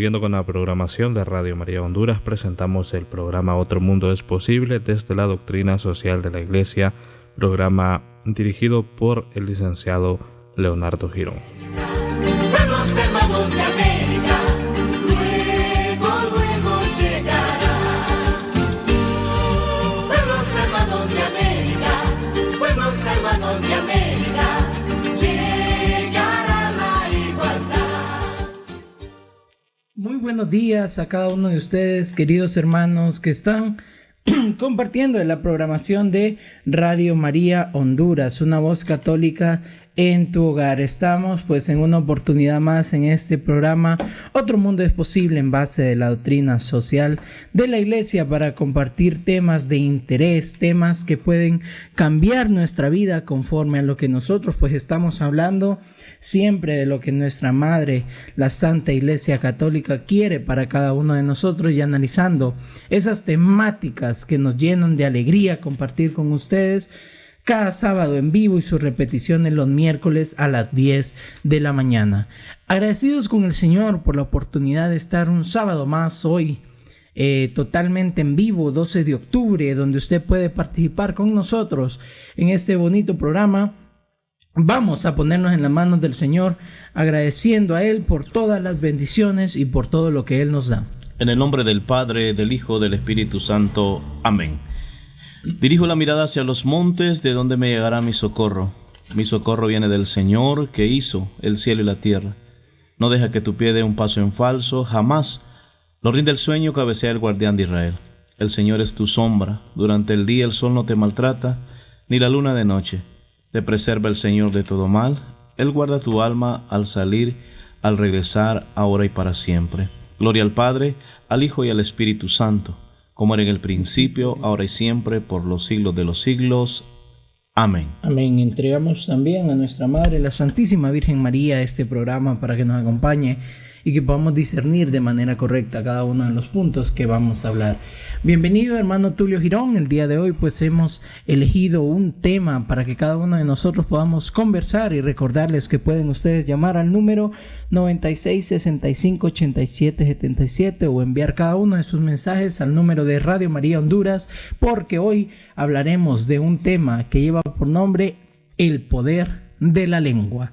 siguiendo con la programación de Radio María Honduras, presentamos el programa Otro Mundo es Posible desde la Doctrina Social de la Iglesia, programa dirigido por el licenciado Leonardo Girón. Pueblos hermanos de América, luego llegará. Pueblos hermanos de América, pueblos hermanos de América, llegará la igualdad. Muy buenos días a cada uno de ustedes, queridos hermanos que están compartiendo en la programación de Radio María Honduras, una voz católica en tu hogar. Estamos pues en una oportunidad más en este programa Otro Mundo es Posible, en base de la doctrina social de la Iglesia, para compartir temas de interés, temas que pueden cambiar nuestra vida conforme a lo que nosotros pues estamos hablando siempre de lo que nuestra Madre, la Santa Iglesia Católica, quiere para cada uno de nosotros, y analizando esas temáticas que nos llenan de alegría compartir con ustedes cada sábado en vivo y sus repeticiones los miércoles a las 10 de la mañana. Agradecidos con el Señor por la oportunidad de estar un sábado más hoy, totalmente en vivo, 12 de octubre, donde usted puede participar con nosotros en este bonito programa. Vamos a ponernos en las manos del Señor, agradeciendo a Él por todas las bendiciones y por todo lo que Él nos da. En el nombre del Padre, del Hijo, del Espíritu Santo. Amén. Dirijo la mirada hacia los montes, de donde me llegará mi socorro. Mi socorro viene del Señor, que hizo el cielo y la tierra. No deja que tu pie dé un paso en falso, jamás lo rinde el sueño, cabecea el guardián de Israel. El Señor es tu sombra, durante el día el sol no te maltrata, ni la luna de noche. Te preserva el Señor de todo mal, Él guarda tu alma al salir, al regresar, ahora y para siempre. Gloria al Padre, al Hijo y al Espíritu Santo, como era en el principio, ahora y siempre, por los siglos de los siglos. Amén. Amén. Entregamos también a nuestra Madre, la Santísima Virgen María, este programa para que nos acompañe y que podamos discernir de manera correcta cada uno de los puntos que vamos a hablar. Bienvenido, hermano Tulio Girón. El día de hoy pues hemos elegido un tema para que cada uno de nosotros podamos conversar, y recordarles que pueden ustedes llamar al número 96 65 87 77 o enviar cada uno de sus mensajes al número de Radio María Honduras, porque hoy hablaremos de un tema que lleva por nombre el poder de la lengua.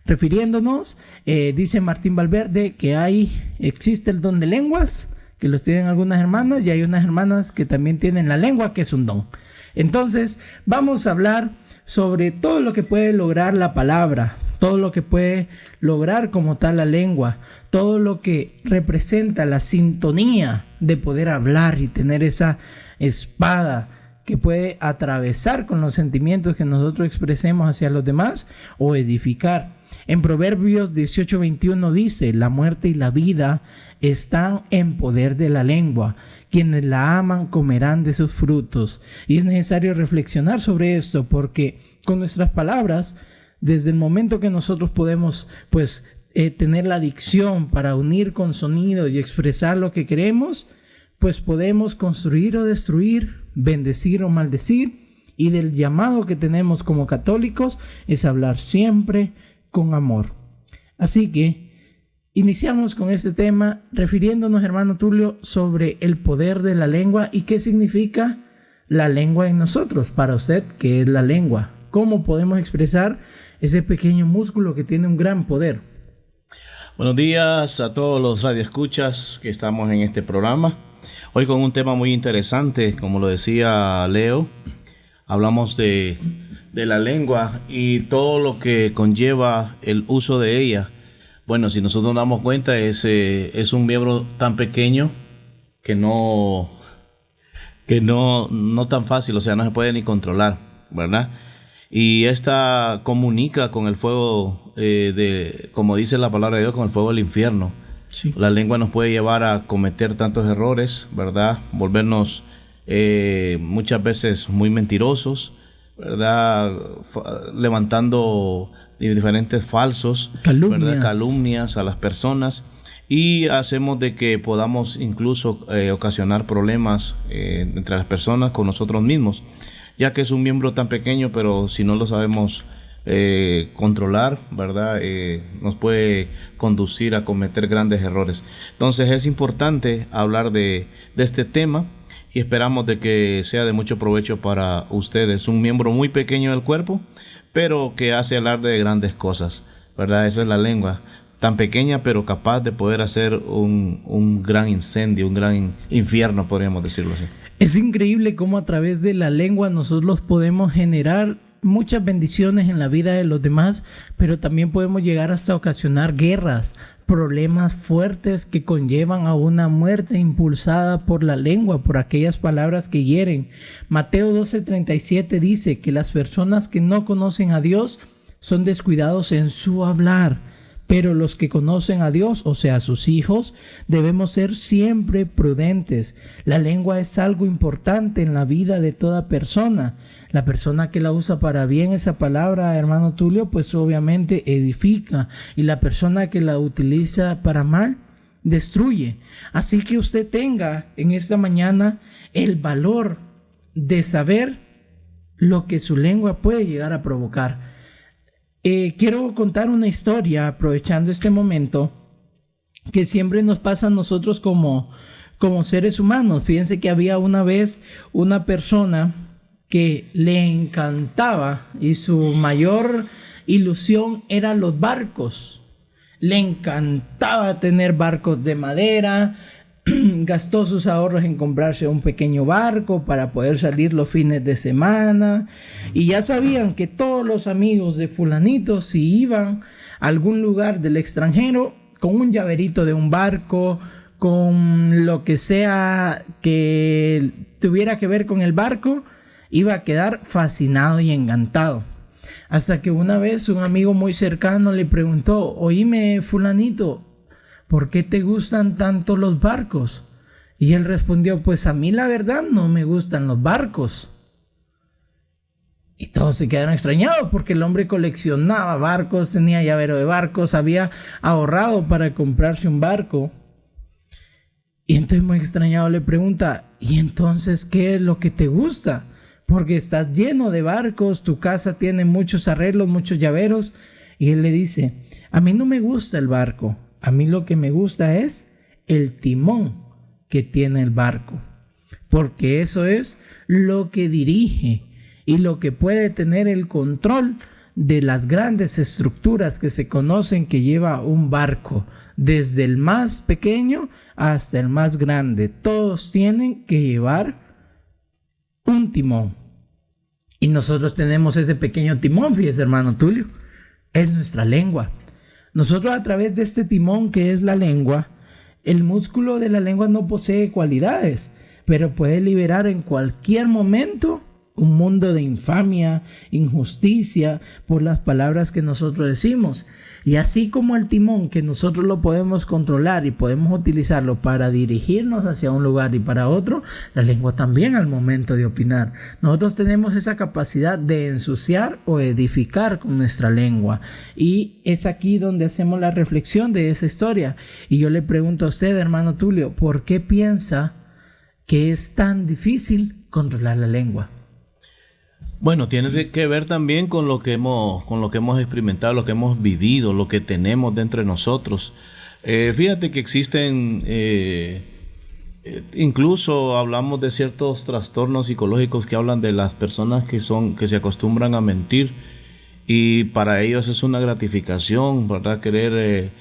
Refiriéndonos, dice Martín Valverde que existe el don de lenguas, que los tienen algunas hermanas, y hay unas hermanas que también tienen la lengua, que es un don. Entonces vamos a hablar sobre todo lo que puede lograr la palabra, todo lo que puede lograr como tal la lengua, todo lo que representa la sintonía de poder hablar y tener esa espada que puede atravesar con los sentimientos que nosotros expresemos hacia los demás o edificar. En Proverbios 18:21 dice: la muerte y la vida están en poder de la lengua. Quienes la aman comerán de sus frutos. Y es necesario reflexionar sobre esto, porque con nuestras palabras, desde el momento que nosotros podemos tener la dicción para unir con sonido y expresar lo que queremos, pues podemos construir o destruir, bendecir o maldecir. Y del llamado que tenemos como católicos es hablar siempre con amor. Así que iniciamos con este tema refiriéndonos, hermano Tulio, sobre el poder de la lengua y qué significa la lengua en nosotros. Para usted, ¿qué es la lengua? ¿Cómo podemos expresar ese pequeño músculo que tiene un gran poder? Buenos días a todos los radioescuchas que estamos en este programa. Hoy con un tema muy interesante, como lo decía Leo. Hablamos de la lengua y todo lo que conlleva el uso de ella. Bueno, si nosotros nos damos cuenta, es un miembro tan pequeño que no tan fácil, o sea, no se puede ni controlar, ¿verdad? Y esta comunica con el fuego, como dice la palabra de Dios, con el fuego del infierno. Sí. La lengua nos puede llevar a cometer tantos errores, ¿verdad? Volvernos muchas veces muy mentirosos, ¿verdad? Levantando diferentes falsos, calumnias a las personas, y hacemos de que podamos incluso ocasionar problemas entre las personas, con nosotros mismos, ya que es un miembro tan pequeño, pero si no lo sabemos controlar, ¿verdad? Nos puede conducir a cometer grandes errores. Entonces es importante hablar de este tema y esperamos de que sea de mucho provecho para ustedes. Un miembro muy pequeño del cuerpo, pero que hace alarde de grandes cosas, ¿verdad? Esa es la lengua, tan pequeña pero capaz de poder hacer un gran incendio, un gran infierno, podríamos decirlo así. Es increíble cómo a través de la lengua nosotros podemos generar muchas bendiciones en la vida de los demás, pero también podemos llegar hasta ocasionar guerras, problemas fuertes que conllevan a una muerte impulsada por la lengua, por aquellas palabras que hieren. Mateo 12:37 dice que las personas que no conocen a Dios son descuidados en su hablar, pero los que conocen a Dios, o sea, sus hijos, debemos ser siempre prudentes. La lengua es algo importante en la vida de toda persona. La persona que la usa para bien esa palabra, hermano Tulio, pues obviamente edifica. Y la persona que la utiliza para mal, destruye. Así que usted tenga en esta mañana el valor de saber lo que su lengua puede llegar a provocar. Quiero contar una historia, aprovechando este momento, que siempre nos pasa a nosotros como seres humanos. Fíjense que había una vez una persona que le encantaba y su mayor ilusión eran los barcos. Le encantaba tener barcos de madera. Gastó sus ahorros en comprarse un pequeño barco para poder salir los fines de semana. Y ya sabían que todos los amigos de fulanito, si iban a algún lugar del extranjero con un llaverito de un barco, con lo que sea que tuviera que ver con el barco, iba a quedar fascinado y encantado. Hasta que una vez un amigo muy cercano le preguntó: oíme, fulanito, ¿por qué te gustan tanto los barcos? Y él respondió: pues a mí la verdad no me gustan los barcos. Y todos se quedaron extrañados porque el hombre coleccionaba barcos, tenía llavero de barcos, había ahorrado para comprarse un barco. Y entonces, muy extrañado, le pregunta: ¿y entonces qué es lo que te gusta? Porque estás lleno de barcos, tu casa tiene muchos arreglos, muchos llaveros. Y él le dice: a mí no me gusta el barco, a mí lo que me gusta es el timón que tiene el barco, porque eso es lo que dirige y lo que puede tener el control de las grandes estructuras que se conocen que lleva un barco, desde el más pequeño hasta el más grande. Todos tienen que llevar un timón. Y nosotros tenemos ese pequeño timón, fíjese, hermano Tulio, es nuestra lengua. Nosotros, a través de este timón que es la lengua, el músculo de la lengua no posee cualidades, pero puede liberar en cualquier momento un mundo de infamia, injusticia por las palabras que nosotros decimos. Y así como el timón, que nosotros lo podemos controlar y podemos utilizarlo para dirigirnos hacia un lugar y para otro, la lengua también al momento de opinar. Nosotros tenemos esa capacidad de ensuciar o edificar con nuestra lengua. Y es aquí donde hacemos la reflexión de esa historia. Y yo le pregunto a usted, hermano Tulio, ¿por qué piensa que es tan difícil controlar la lengua? Bueno, tiene que ver también con lo que hemos experimentado, lo que hemos vivido, lo que tenemos dentro de nosotros. Fíjate que existen, incluso hablamos de ciertos trastornos psicológicos que hablan de las personas que se acostumbran a mentir, y para ellos es una gratificación, ¿verdad? Querer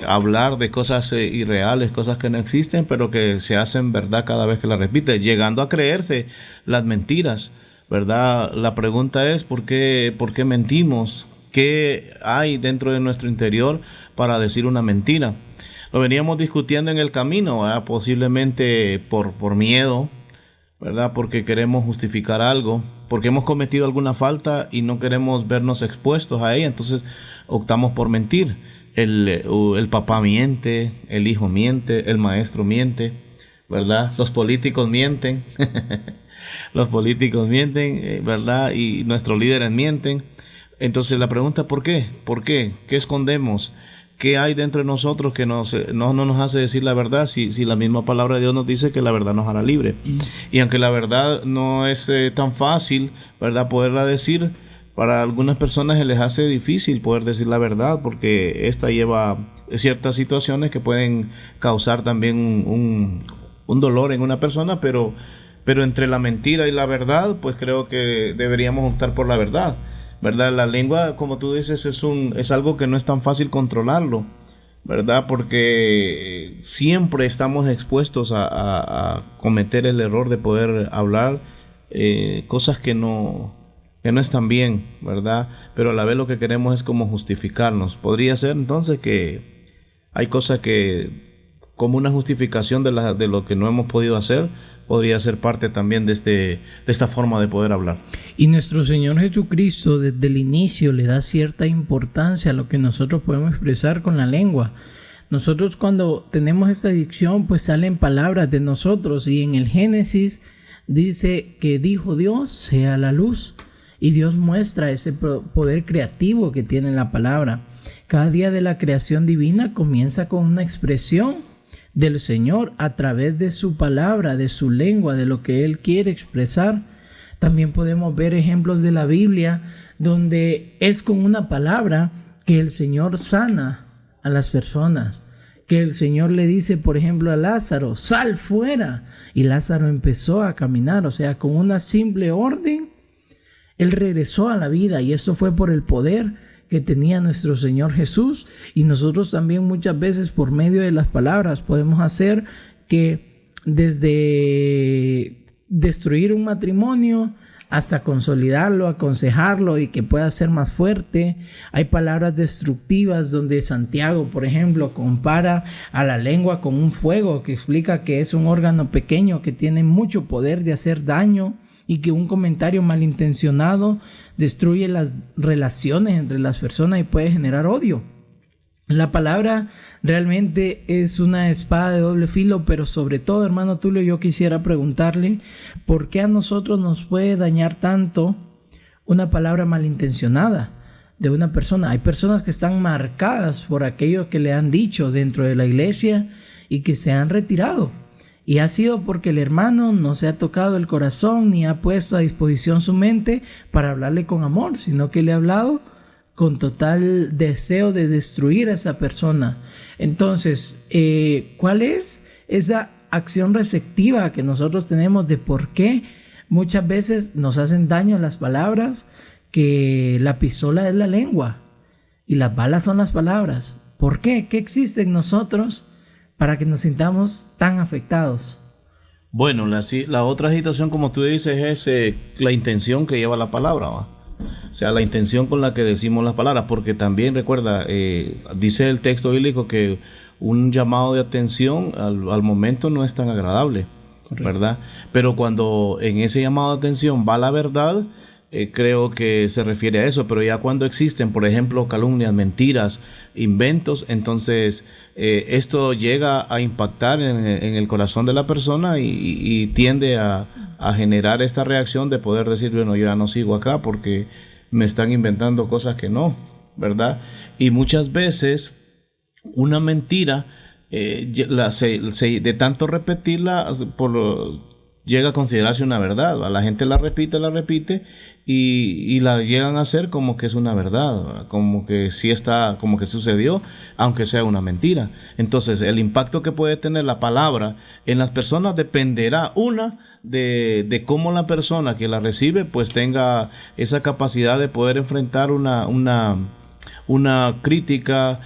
hablar de cosas irreales, cosas que no existen, pero que se hacen verdad cada vez que las repite, llegando a creerse las mentiras, ¿verdad? La pregunta es ¿por qué mentimos? ¿Qué hay dentro de nuestro interior para decir una mentira? Lo veníamos discutiendo en el camino, ¿verdad? Posiblemente por miedo, ¿verdad? Porque queremos justificar algo, porque hemos cometido alguna falta y no queremos vernos expuestos a ella, entonces optamos por mentir. El papá miente, el hijo miente, el maestro miente, ¿verdad? Los políticos mienten. Los políticos mienten, ¿verdad? Y nuestros líderes mienten. Entonces la pregunta, ¿por qué? ¿Por qué? ¿Qué escondemos? ¿Qué hay dentro de nosotros que no nos hace decir la verdad? Si la misma palabra de Dios nos dice que la verdad nos hará libre. Y aunque la verdad no es tan fácil, ¿verdad?, poderla decir, para algunas personas se les hace difícil poder decir la verdad, porque esta lleva ciertas situaciones que pueden causar también un dolor en una persona, pero entre la mentira y la verdad, pues creo que deberíamos optar por la verdad, ¿verdad? La lengua, como tú dices, es algo que no es tan fácil controlarlo, ¿verdad? Porque siempre estamos expuestos a cometer el error de poder hablar cosas que no están bien, ¿verdad? Pero a la vez lo que queremos es como justificarnos. Podría ser entonces que hay cosas que, como una justificación de lo que no hemos podido hacer, podría ser parte también de esta forma de poder hablar. Y nuestro Señor Jesucristo desde el inicio le da cierta importancia a lo que nosotros podemos expresar con la lengua. Nosotros cuando tenemos esta dicción, pues salen palabras de nosotros, y en el Génesis dice que dijo Dios, sea la luz, y Dios muestra ese poder creativo que tiene la palabra. Cada día de la creación divina comienza con una expresión del Señor a través de su palabra, de su lengua, de lo que Él quiere expresar. También podemos ver ejemplos de la Biblia donde es con una palabra que el Señor sana a las personas, que el Señor le dice, por ejemplo, a Lázaro, sal fuera, y Lázaro empezó a caminar. O sea, con una simple orden Él regresó a la vida, y eso fue por el poder que tenía nuestro Señor Jesús. Y nosotros también muchas veces por medio de las palabras podemos hacer que desde destruir un matrimonio hasta consolidarlo, aconsejarlo y que pueda ser más fuerte. Hay palabras destructivas donde Santiago, por ejemplo, compara a la lengua con un fuego, que explica que es un órgano pequeño que tiene mucho poder de hacer daño, y que un comentario malintencionado destruye las relaciones entre las personas y puede generar odio. La palabra realmente es una espada de doble filo, pero sobre todo, hermano Tulio, yo quisiera preguntarle ¿por qué a nosotros nos puede dañar tanto una palabra malintencionada de una persona? Hay personas que están marcadas por aquello que le han dicho dentro de la iglesia y que se han retirado. Y ha sido porque el hermano no se ha tocado el corazón ni ha puesto a disposición su mente para hablarle con amor, sino que le ha hablado con total deseo de destruir a esa persona. Entonces, ¿cuál es esa acción receptiva que nosotros tenemos de por qué muchas veces nos hacen daño las palabras? Que la pistola es la lengua y las balas son las palabras. ¿Por qué? ¿Qué existe en nosotros para que nos sintamos tan afectados? Bueno, la otra situación, como tú dices, es la intención que lleva la palabra, ¿va? O sea, la intención con la que decimos las palabras, porque también recuerda, dice el texto bíblico que un llamado de atención al momento no es tan agradable. Correcto. ¿Verdad? Pero cuando en ese llamado de atención va la verdad, creo que se refiere a eso. Pero ya cuando existen, por ejemplo, calumnias, mentiras, inventos, entonces esto llega a impactar en el corazón de la persona y tiende a generar esta reacción de poder decir, bueno, yo ya no sigo acá porque me están inventando cosas que no, ¿verdad? Y muchas veces una mentira, de tanto repetirla, llega a considerarse una verdad. La gente la repite y la llegan a hacer como que es una verdad, ¿verdad? Como que sí está, como que sucedió, aunque sea una mentira. Entonces, el impacto que puede tener la palabra en las personas dependerá, de cómo la persona que la recibe pues tenga esa capacidad de poder enfrentar una crítica,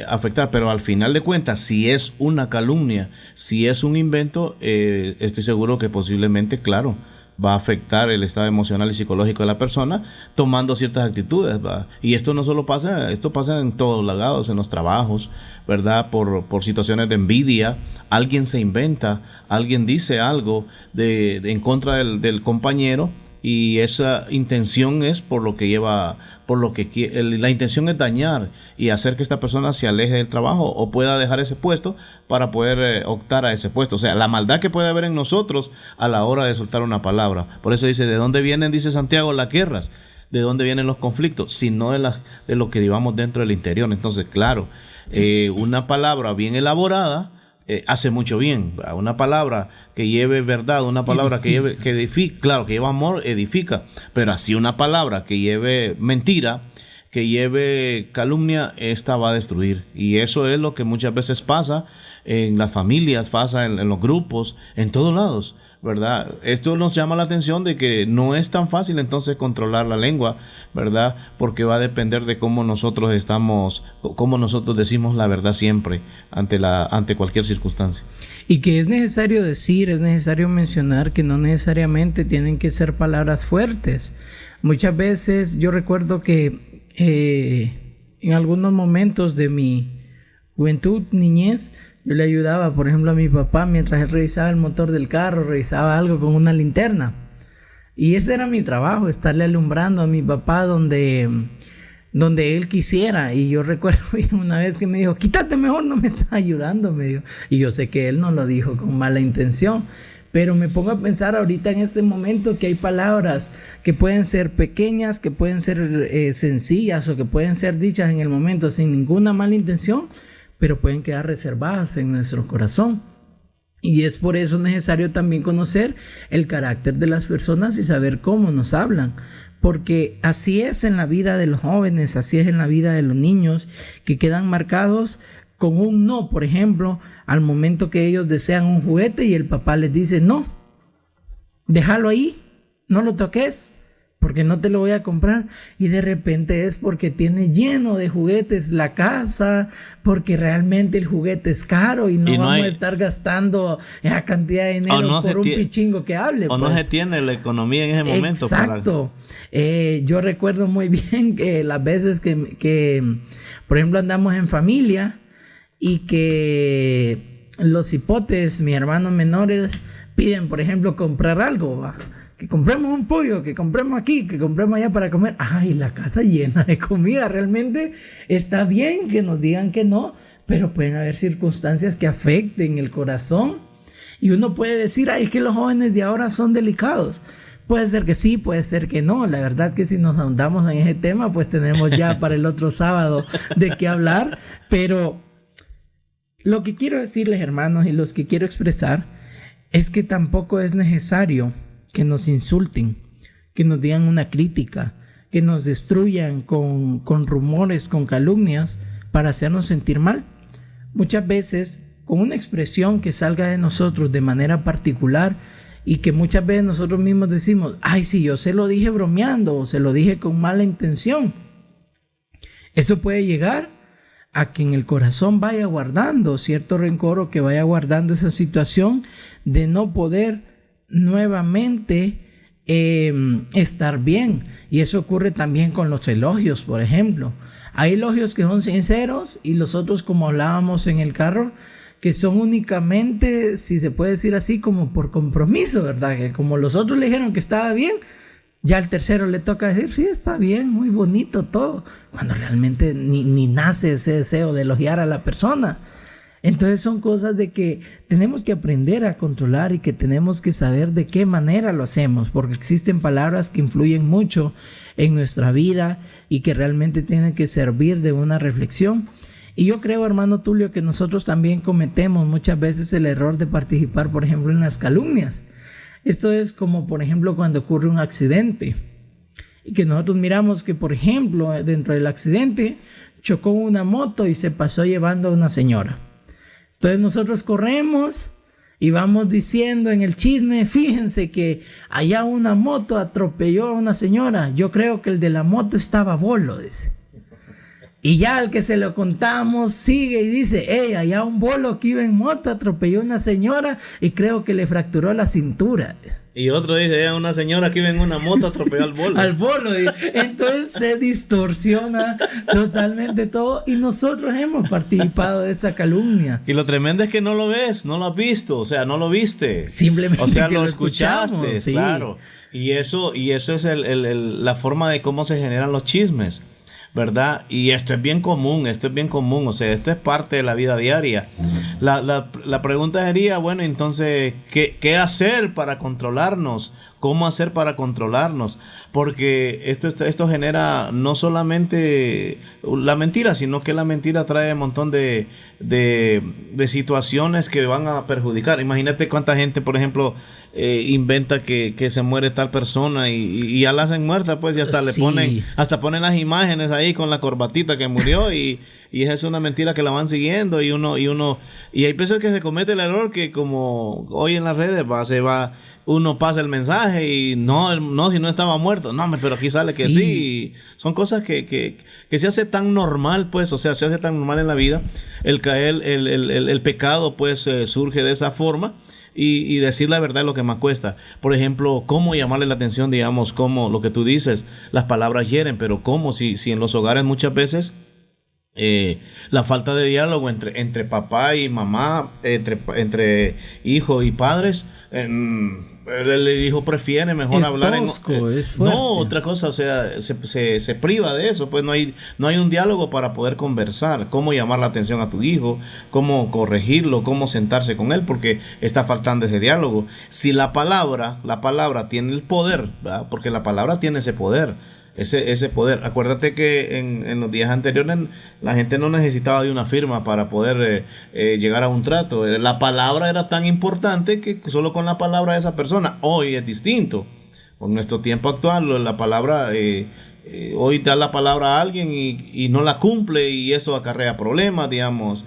afectar. Pero al final de cuentas, si es una calumnia, si es un invento, estoy seguro que posiblemente, claro, va a afectar el estado emocional y psicológico de la persona tomando ciertas actitudes, ¿va? Y esto no solo pasa, esto pasa en todos lados, en los trabajos, ¿verdad? Por situaciones de envidia, alguien se inventa, alguien dice algo en contra del compañero, y esa intención es la intención es dañar y hacer que esta persona se aleje del trabajo o pueda dejar ese puesto para poder optar a ese puesto. O sea, la maldad que puede haber en nosotros a la hora de soltar una palabra. Por eso dice, ¿de dónde vienen, dice Santiago, las guerras? ¿De dónde vienen los conflictos? Sino de lo que llevamos dentro del interior. Entonces, claro, una palabra bien elaborada hace mucho bien. Una palabra que lleve verdad, una palabra que edifica, claro, que lleva amor, edifica. Pero así una palabra que lleve mentira, que lleve calumnia, esta va a destruir. Y eso es lo que muchas veces pasa en las familias, pasa en los grupos, en todos lados, ¿verdad? Esto nos llama la atención de que no es tan fácil entonces controlar la lengua, ¿verdad? Porque va a depender de cómo nosotros decimos la verdad siempre ante cualquier circunstancia. Y que es necesario decir, es necesario mencionar que no necesariamente tienen que ser palabras fuertes. Muchas veces yo recuerdo que en algunos momentos de mi juventud, niñez, yo le ayudaba, por ejemplo, a mi papá mientras él revisaba el motor del carro, revisaba algo con una linterna. Y ese era mi trabajo, estarle alumbrando a mi papá donde él quisiera. Y yo recuerdo una vez que me dijo, quítate mejor, no me estás ayudando, me dijo. Y yo sé que él no lo dijo con mala intención. Pero me pongo a pensar ahorita en este momento que hay palabras que pueden ser pequeñas, que pueden ser sencillas o que pueden ser dichas en el momento sin ninguna mala intención, pero pueden quedar reservadas en nuestro corazón. Y es por eso necesario también conocer el carácter de las personas y saber cómo nos hablan. Porque así es en la vida de los jóvenes, así es en la vida de los niños, que quedan marcados con un no, por ejemplo, al momento que ellos desean un juguete y el papá les dice, no, déjalo ahí, no lo toques, porque no te lo voy a comprar. Y de repente es porque tiene lleno de juguetes la casa, porque realmente el juguete es caro y no vamos a estar gastando esa cantidad de dinero por un pichingo que hable. O pues. No se tiene la economía en ese momento. Exacto. Yo recuerdo muy bien que las veces que, por ejemplo, andamos en familia y que los hipotes, mis hermanos menores, piden, por ejemplo, comprar algo, ¿va? Que compremos un pollo, que compremos aquí, que compremos allá para comer. Ay, la casa llena de comida. Realmente está bien que nos digan que no, pero pueden haber circunstancias que afecten el corazón. Y uno puede decir, ay, es que los jóvenes de ahora son delicados. Puede ser que sí, puede ser que no. La verdad que si nos ahondamos en ese tema, pues tenemos ya para el otro sábado de qué hablar. Pero lo que quiero decirles, hermanos, y los que quiero expresar, es que tampoco es necesario que nos insulten, que nos digan una crítica, que nos destruyan con rumores, con calumnias, para hacernos sentir mal. Muchas veces, con una expresión que salga de nosotros de manera particular y que muchas veces nosotros mismos decimos, ay, sí, yo se lo dije bromeando o se lo dije con mala intención. Eso puede llegar a que en el corazón vaya guardando cierto rencor o que vaya guardando esa situación de no poder nuevamente estar bien. Y eso ocurre también con los elogios, por ejemplo. Hay elogios que son sinceros y los otros, como hablábamos en el carro, que son únicamente, si se puede decir así, como por compromiso, ¿verdad? Que como los otros le dijeron que estaba bien, ya al tercero le toca decir, sí, está bien, muy bonito todo, cuando realmente ni nace ese deseo de elogiar a la persona. Entonces son cosas de que tenemos que aprender a controlar y que tenemos que saber de qué manera lo hacemos, porque existen palabras que influyen mucho en nuestra vida y que realmente tienen que servir de una reflexión. Y yo creo, hermano Tulio, que nosotros también cometemos muchas veces el error de participar, por ejemplo, en las calumnias. Esto es como, por ejemplo, cuando ocurre un accidente y que nosotros miramos que, por ejemplo, dentro del accidente chocó una moto y se pasó llevando a una señora. Entonces nosotros corremos y vamos diciendo en el chisme, fíjense que allá una moto atropelló a una señora. Yo creo que el de la moto estaba bolo, dice. Y ya al que se lo contamos sigue y dice, hey, allá un bolo que iba en moto atropelló a una señora y creo que le fracturó la cintura. Y otro dice, allá una señora que iba en una moto atropelló al bolo. Al bolo. Entonces se distorsiona totalmente todo y nosotros hemos participado de esta calumnia. Y lo tremendo es que no lo ves, no lo has visto, o sea, no lo viste. Simplemente o sea, que lo escuchaste, sí. Claro. Y eso es la forma de cómo se generan los chismes, ¿verdad? Y esto es bien común, o sea, esto es parte de la vida diaria. La pregunta sería, bueno, entonces, ¿qué hacer para controlarnos? cómo hacer para controlarnos, porque esto genera no solamente la mentira, sino que la mentira trae un montón de situaciones que van a perjudicar. Imagínate cuánta gente, por ejemplo, inventa que se muere tal persona y ya la hacen muerta, pues, y hasta le ponen las imágenes ahí con la corbatita que murió y es una mentira que la van siguiendo y hay veces que se comete el error que, como hoy en las redes uno pasa el mensaje y no, si no estaba muerto, no, pero aquí sale que sí. Son cosas que se hace tan normal, pues, o sea, se hace tan normal en la vida. El pecado, pues, surge de esa forma. Y decir la verdad es lo que más cuesta. Por ejemplo, cómo llamarle la atención, digamos, como lo que tú dices, las palabras hieren, pero cómo, si en los hogares muchas veces la falta de diálogo entre papá y mamá, entre hijo y padres, el hijo prefiere mejor hablar es fuerte. No, otra cosa, o sea, se priva de eso, pues no hay un diálogo para poder conversar, cómo llamar la atención a tu hijo, cómo corregirlo, cómo sentarse con él, porque está faltando ese diálogo. Si la palabra tiene el poder, ¿verdad? Porque la palabra tiene ese poder. Ese poder. Acuérdate que en los días anteriores la gente no necesitaba de una firma para poder llegar a un trato. La palabra era tan importante que solo con la palabra de esa persona. Hoy es distinto. Con nuestro tiempo actual, la palabra, hoy da la palabra a alguien y no la cumple, y eso acarrea problemas, digamos.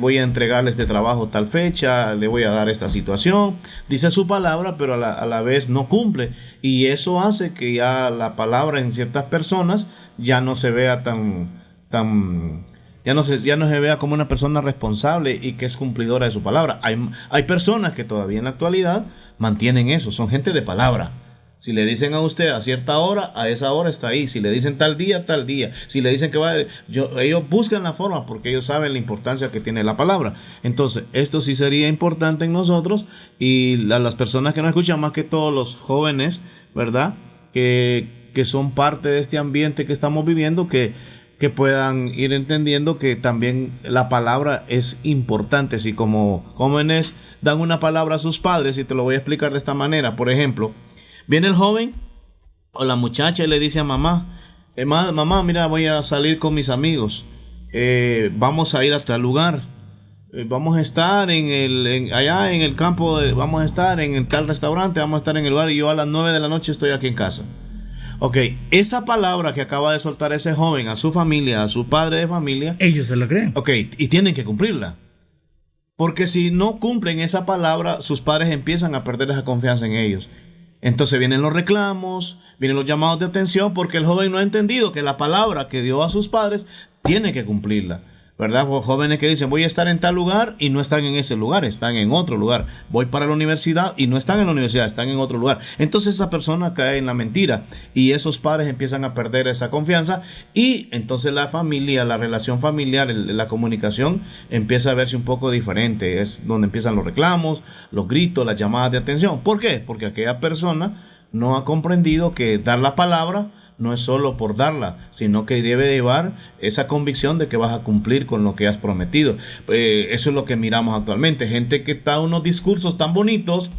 Voy a entregarle este trabajo tal fecha, le voy a dar esta situación, dice su palabra, pero a la vez no cumple, y eso hace que ya la palabra en ciertas personas ya no se vea ya no se vea como una persona responsable y que es cumplidora de su palabra. Hay personas que todavía en la actualidad mantienen eso, son gente de palabra. Si le dicen a usted a cierta hora, a esa hora está ahí. Si le dicen tal día, tal día. Si le dicen que ellos buscan la forma porque ellos saben la importancia que tiene la palabra. Entonces, esto sí sería importante en nosotros y las personas que nos escuchan, más que todos los jóvenes, ¿verdad? Que son parte de este ambiente que estamos viviendo, que puedan ir entendiendo que también la palabra es importante. Si como jóvenes dan una palabra a sus padres, y te lo voy a explicar de esta manera, por ejemplo, viene el joven o la muchacha y le dice a mamá, mamá, mira, voy a salir con mis amigos, vamos a ir a tal lugar, vamos a estar allá en el campo, vamos a estar en tal restaurante, vamos a estar en el lugar, y yo a las 9 de la noche estoy aquí en casa. Ok, esa palabra que acaba de soltar ese joven a su familia, a su padre de familia, ellos se la creen. Ok, y tienen que cumplirla. Porque si no cumplen esa palabra, sus padres empiezan a perder esa confianza en ellos. Entonces vienen los reclamos, vienen los llamados de atención, porque el joven no ha entendido que la palabra que dio a sus padres tiene que cumplirla, ¿verdad? Jóvenes que dicen, voy a estar en tal lugar, y no están en ese lugar, están en otro lugar. Voy para la universidad y no están en la universidad, están en otro lugar. Entonces esa persona cae en la mentira y esos padres empiezan a perder esa confianza, y entonces la familia, la relación familiar, la comunicación empieza a verse un poco diferente. Es donde empiezan los reclamos, los gritos, las llamadas de atención. ¿Por qué? Porque aquella persona no ha comprendido que dar la palabra no es solo por darla, sino que debe llevar esa convicción de que vas a cumplir con lo que has prometido. Eso es lo que miramos actualmente. Gente que da unos discursos tan bonitos,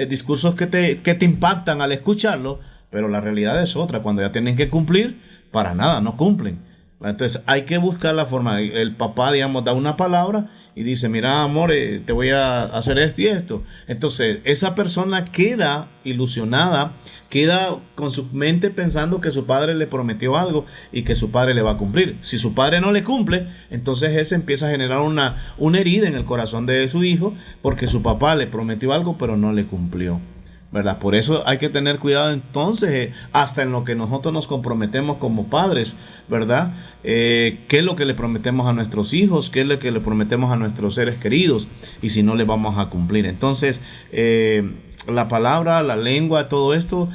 discursos que te impactan al escucharlo, pero la realidad es otra. Cuando ya tienen que cumplir, para nada, no cumplen. Entonces hay que buscar la forma. El papá, digamos, da una palabra y dice, mira, amor, te voy a hacer esto y esto. Entonces esa persona queda ilusionada, queda con su mente pensando que su padre le prometió algo y que su padre le va a cumplir. Si su padre no le cumple, entonces ese empieza a generar una herida en el corazón de su hijo, porque su papá le prometió algo pero no le cumplió, ¿verdad? Por eso hay que tener cuidado entonces, hasta en lo que nosotros nos comprometemos como padres, ¿verdad? ¿Qué es lo que le prometemos a nuestros hijos? ¿Qué es lo que le prometemos a nuestros seres queridos? Y si no le vamos a cumplir. Entonces, la palabra, la lengua, todo esto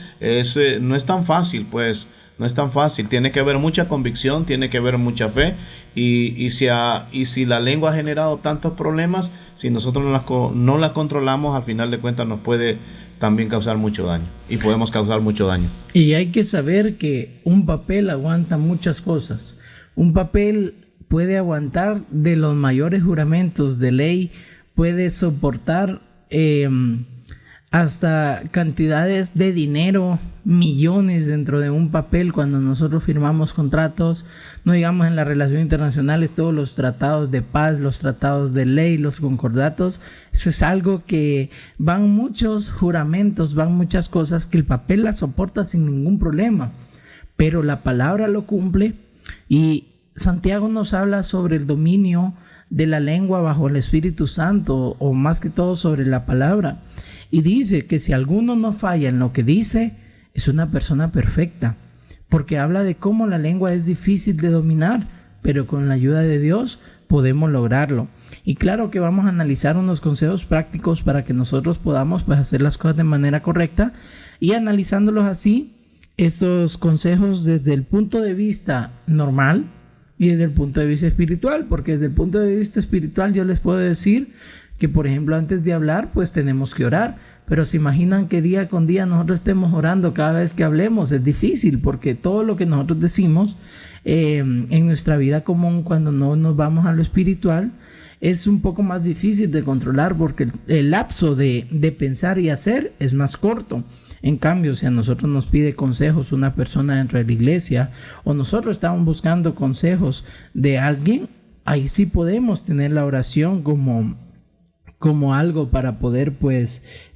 no es tan fácil, pues. No es tan fácil. Tiene que haber mucha convicción, tiene que haber mucha fe. Y si la lengua ha generado tantos problemas, si nosotros no la controlamos, al final de cuentas nos puede también causar mucho daño. Y podemos causar mucho daño. Y hay que saber que un papel aguanta muchas cosas. Un papel puede aguantar de los mayores juramentos de ley, puede soportar hasta cantidades de dinero, millones dentro de un papel cuando nosotros firmamos contratos, no digamos en las relaciones internacionales, todos los tratados de paz, los tratados de ley, los concordatos. Eso es algo que van muchos juramentos, van muchas cosas que el papel las soporta sin ningún problema, pero la palabra lo cumple. Y Santiago nos habla sobre el dominio de la lengua bajo el Espíritu Santo, o más que todo sobre la palabra. Y dice que si alguno no falla en lo que dice, es una persona perfecta, porque habla de cómo la lengua es difícil de dominar, pero con la ayuda de Dios podemos lograrlo. Y claro que vamos a analizar unos consejos prácticos para que nosotros podamos hacer las cosas de manera correcta, y analizándolos así, estos consejos desde el punto de vista normal y desde el punto de vista espiritual, porque desde el punto de vista espiritual yo les puedo decir que, por ejemplo, antes de hablar, pues tenemos que orar. Pero se imaginan que día con día nosotros estemos orando cada vez que hablemos. Es difícil, porque todo lo que nosotros decimos en nuestra vida común, cuando no nos vamos a lo espiritual, es un poco más difícil de controlar, porque el lapso de pensar y hacer es más corto. En cambio, si a nosotros nos pide consejos una persona dentro de la iglesia, o nosotros estamos buscando consejos de alguien, ahí sí podemos tener la oración como algo para poder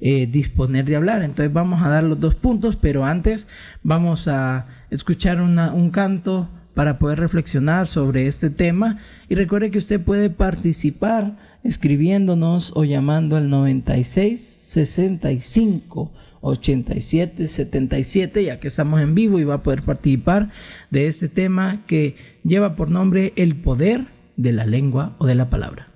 disponer de hablar. Entonces vamos a dar los dos puntos, pero antes vamos a escuchar un canto para poder reflexionar sobre este tema. Y recuerde que usted puede participar escribiéndonos o llamando al 96 65 87 77, ya que estamos en vivo, y va a poder participar de este tema que lleva por nombre el poder de la lengua o de la palabra.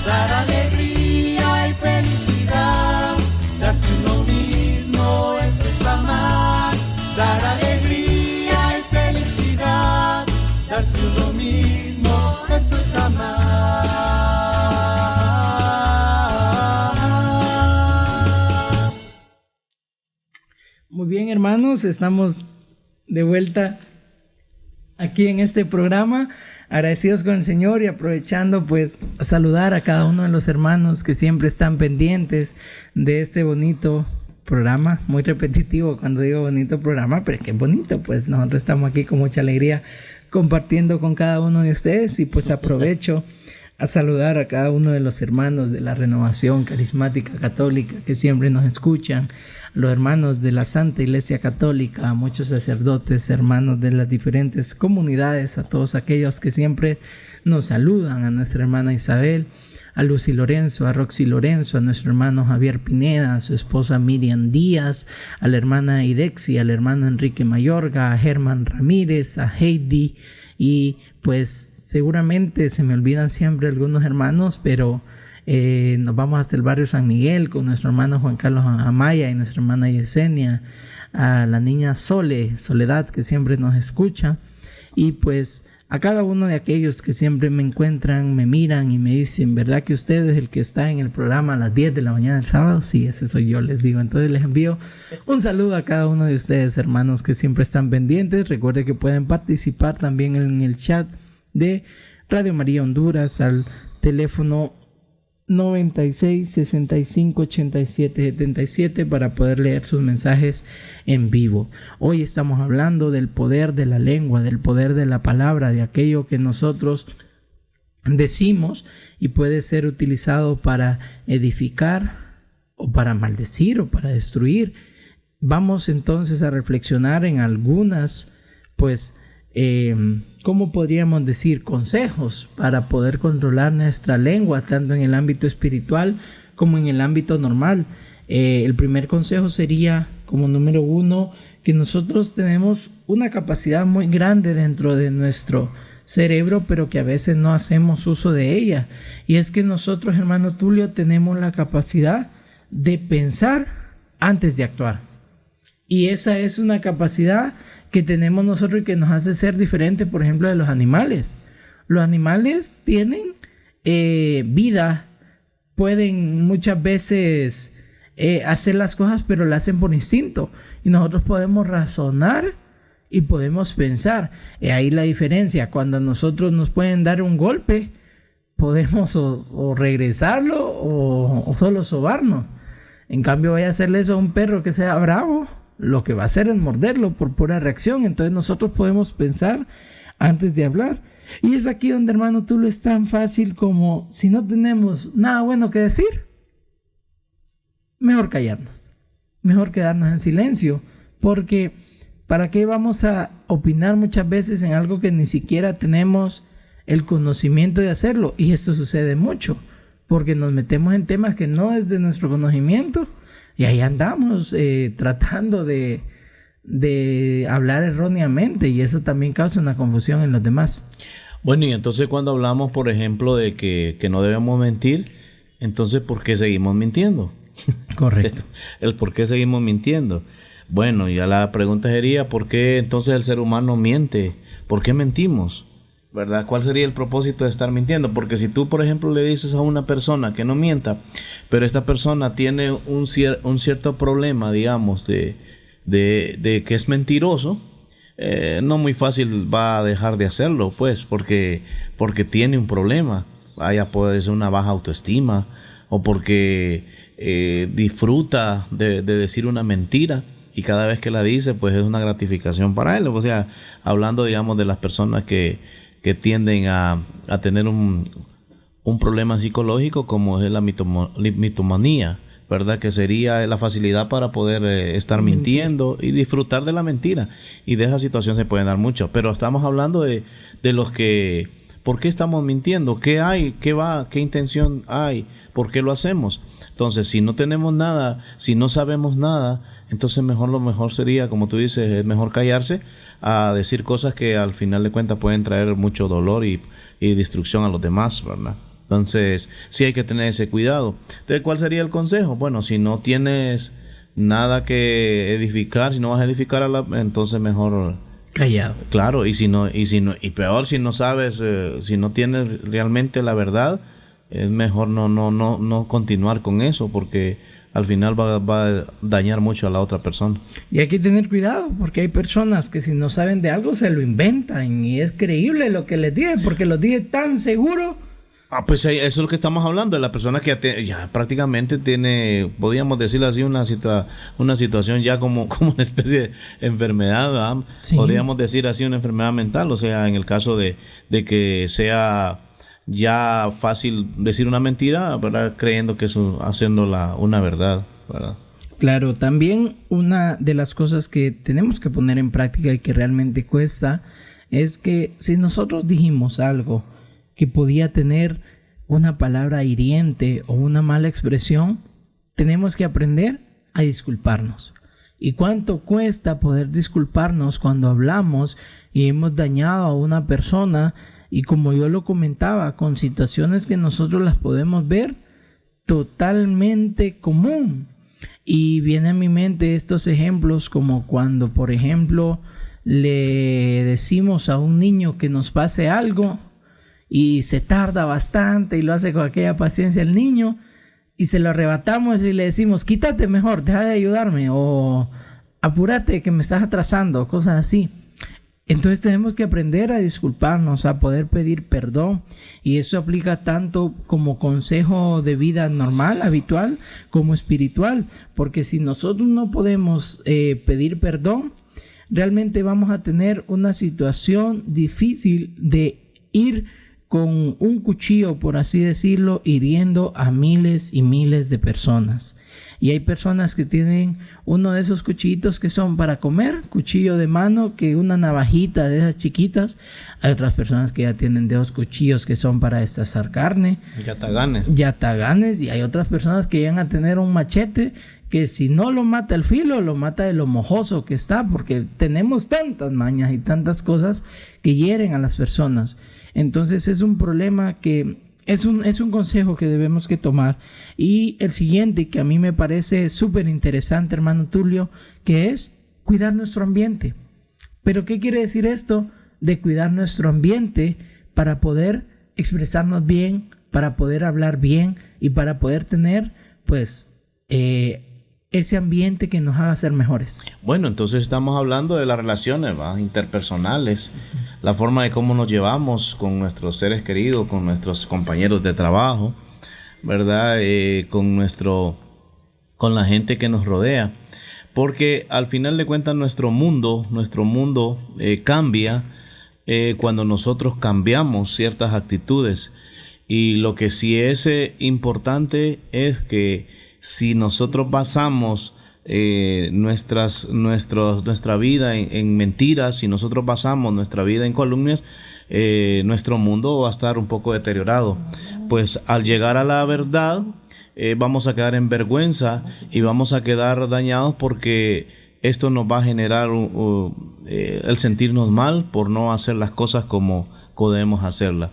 Dar alegría y felicidad. hermanos, estamos de vuelta aquí en este programa, agradecidos con el Señor y aprovechando pues a saludar a cada uno de los hermanos que siempre están pendientes de este bonito programa. Muy repetitivo cuando digo bonito programa, pero es que es bonito, pues nosotros estamos aquí con mucha alegría compartiendo con cada uno de ustedes y pues aprovecho a saludar a cada uno de los hermanos de la Renovación Carismática Católica que siempre nos escuchan, los hermanos de la Santa Iglesia Católica, a muchos sacerdotes, hermanos de las diferentes comunidades, a todos aquellos que siempre nos saludan, a nuestra hermana Isabel, a Lucy Lorenzo, a Roxy Lorenzo, a nuestro hermano Javier Pineda, a su esposa Miriam Díaz, a la hermana Idexi, al hermano Enrique Mayorga, a Germán Ramírez, a Heidi, y pues seguramente se me olvidan siempre algunos hermanos, pero nos vamos hasta el barrio San Miguel con nuestro hermano Juan Carlos Amaya y nuestra hermana Yesenia, a la niña Soledad, que siempre nos escucha, y pues a cada uno de aquellos que siempre me encuentran, me miran y me dicen, ¿verdad que usted es el que está en el programa a las 10 de la mañana del sábado? Sí, ese soy yo, les digo. Entonces les envío un saludo a cada uno de ustedes, hermanos, que siempre están pendientes. Recuerden que pueden participar también en el chat de Radio María Honduras al teléfono 96 65 87 77 para poder leer sus mensajes en vivo. Hoy estamos hablando del poder de la lengua, del poder de la palabra, de aquello que nosotros decimos y puede ser utilizado para edificar o para maldecir o para destruir. Vamos entonces a reflexionar en algunas, pues, ¿cómo podríamos decir? Consejos para poder controlar nuestra lengua, tanto en el ámbito espiritual como en el ámbito normal. El primer consejo sería, como número 1, que nosotros tenemos una capacidad muy grande dentro de nuestro cerebro, pero que a veces no hacemos uso de ella. Y es que nosotros, hermano Tulio, tenemos la capacidad de pensar antes de actuar. Y esa es una capacidad que tenemos nosotros y que nos hace ser diferente, por ejemplo, de los animales. Los animales tienen vida, pueden muchas veces hacer las cosas, pero lo hacen por instinto. Y nosotros podemos razonar y podemos pensar. Ahí la diferencia. Cuando a nosotros nos pueden dar un golpe, podemos o regresarlo o solo sobarnos. En cambio, vaya a hacerle eso a un perro que sea bravo, lo que va a hacer es morderlo por pura reacción. Entonces nosotros podemos pensar antes de hablar. Y es aquí donde, hermano, tú lo es tan fácil como si no tenemos nada bueno que decir, mejor callarnos, mejor quedarnos en silencio, porque ¿para qué vamos a opinar muchas veces en algo que ni siquiera tenemos el conocimiento de hacerlo? Y esto sucede mucho, porque nos metemos en temas que no es de nuestro conocimiento. Y ahí andamos tratando de hablar erróneamente, y eso también causa una confusión en los demás. Bueno, y entonces cuando hablamos, por ejemplo, de que no debemos mentir, entonces ¿por qué seguimos mintiendo? Correcto. El por qué seguimos mintiendo. Bueno, ya la pregunta sería, ¿por qué entonces el ser humano miente? ¿Por qué mentimos? ¿Verdad? ¿Cuál sería el propósito de estar mintiendo? Porque si tú, por ejemplo, le dices a una persona que no mienta, pero esta persona tiene un cierto problema, digamos, de que es mentiroso, no muy fácil va a dejar de hacerlo, pues, porque tiene un problema. Puede ser una baja autoestima, o porque disfruta de decir una mentira, y cada vez que la dice, pues es una gratificación para él. O sea, hablando, digamos, de las personas que tienden a tener un problema psicológico, como es la mitomanía, ¿verdad? Que sería la facilidad para poder estar mintiendo y disfrutar de la mentira. Y de esa situación se pueden dar mucho. Pero estamos hablando de los que... ¿Por qué estamos mintiendo? ¿Qué hay? ¿Qué intención hay? ¿Por qué lo hacemos? Entonces, si no tenemos nada, si no sabemos nada, entonces lo mejor sería, como tú dices, es mejor callarse a decir cosas que al final de cuentas pueden traer mucho dolor y destrucción a los demás, ¿verdad? Entonces, sí hay que tener ese cuidado. Entonces, ¿cuál sería el consejo? Bueno, si no tienes nada que edificar, si no vas a edificar entonces mejor callado. Claro, y peor si no sabes, si no tienes realmente la verdad, es mejor no continuar con eso, porque al final va a dañar mucho a la otra persona. Y hay que tener cuidado, porque hay personas que si no saben de algo se lo inventan y es creíble lo que les dije, porque lo dije tan seguro. Pues eso es lo que estamos hablando, de la persona que ya prácticamente tiene, podríamos decirlo así, una situación ya como una especie de enfermedad, ¿verdad? Sí. Podríamos decir así, una enfermedad mental, o sea, en el caso de que sea ya fácil decir una mentira, ¿verdad? Creyendo que eso, haciéndola una verdad, ¿verdad? Claro, también una de las cosas que tenemos que poner en práctica y que realmente cuesta es que si nosotros dijimos algo que podía tener una palabra hiriente o una mala expresión, tenemos que aprender a disculparnos. ¿Y cuánto cuesta poder disculparnos cuando hablamos y hemos dañado a una persona? Y como yo lo comentaba, con situaciones que nosotros las podemos ver totalmente común. Y viene a mi mente estos ejemplos como cuando, por ejemplo, le decimos a un niño que nos pase algo y se tarda bastante y lo hace con aquella paciencia el niño y se lo arrebatamos y le decimos, quítate mejor, deja de ayudarme, o apúrate que me estás atrasando, cosas así. Entonces tenemos que aprender a disculparnos, a poder pedir perdón, y eso aplica tanto como consejo de vida normal, habitual, como espiritual, porque si nosotros no podemos pedir perdón, realmente vamos a tener una situación difícil de ir con un cuchillo, por así decirlo, hiriendo a miles y miles de personas. Y hay personas que tienen uno de esos cuchillitos que son para comer, cuchillo de mano, que una navajita de esas chiquitas. Hay otras personas que ya tienen de esos cuchillos que son para destazar carne. Yataganes. Y hay otras personas que llegan a tener un machete que si no lo mata el filo, lo mata de lo mojoso que está, porque tenemos tantas mañas y tantas cosas que hieren a las personas. Entonces es un problema que es un consejo que debemos que tomar. Y el siguiente, que a mí me parece súper interesante, hermano Tulio, que es cuidar nuestro ambiente. ¿Pero qué quiere decir esto de cuidar nuestro ambiente? Para poder expresarnos bien, para poder hablar bien y para poder tener pues ese ambiente que nos haga ser mejores. Bueno, entonces estamos hablando de las relaciones, ¿va?, interpersonales, la forma de cómo nos llevamos con nuestros seres queridos, con nuestros compañeros de trabajo, ¿verdad? Con la gente que nos rodea, porque al final de cuentas nuestro mundo cambia cuando nosotros cambiamos ciertas actitudes, y lo que sí es importante es que si nosotros basamos nuestra vida en mentiras, si nosotros basamos nuestra vida en calumnias, nuestro mundo va a estar un poco deteriorado. Pues al llegar a la verdad, vamos a quedar en vergüenza y vamos a quedar dañados, porque esto nos va a generar el sentirnos mal por no hacer las cosas como debemos hacerlas.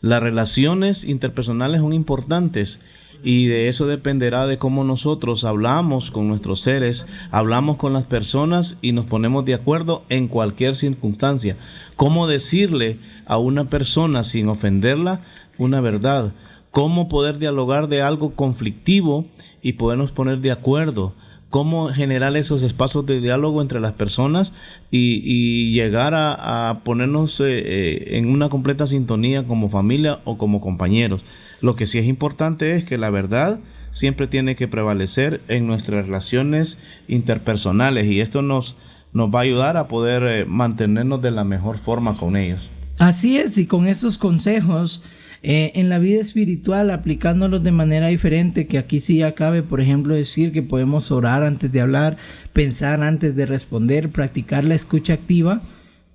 Las relaciones interpersonales son importantes, y de eso dependerá de cómo nosotros hablamos con nuestros seres, hablamos con las personas y nos ponemos de acuerdo en cualquier circunstancia. Cómo decirle a una persona sin ofenderla una verdad, cómo poder dialogar de algo conflictivo y podernos poner de acuerdo, cómo generar esos espacios de diálogo entre las personas y llegar a ponernos en una completa sintonía como familia o como compañeros. Lo que sí es importante es que la verdad siempre tiene que prevalecer en nuestras relaciones interpersonales, y esto nos va a ayudar a poder mantenernos de la mejor forma con ellos. Así es, y con estos consejos en la vida espiritual, aplicándolos de manera diferente, que aquí sí ya cabe, por ejemplo, decir que podemos orar antes de hablar, pensar antes de responder, practicar la escucha activa,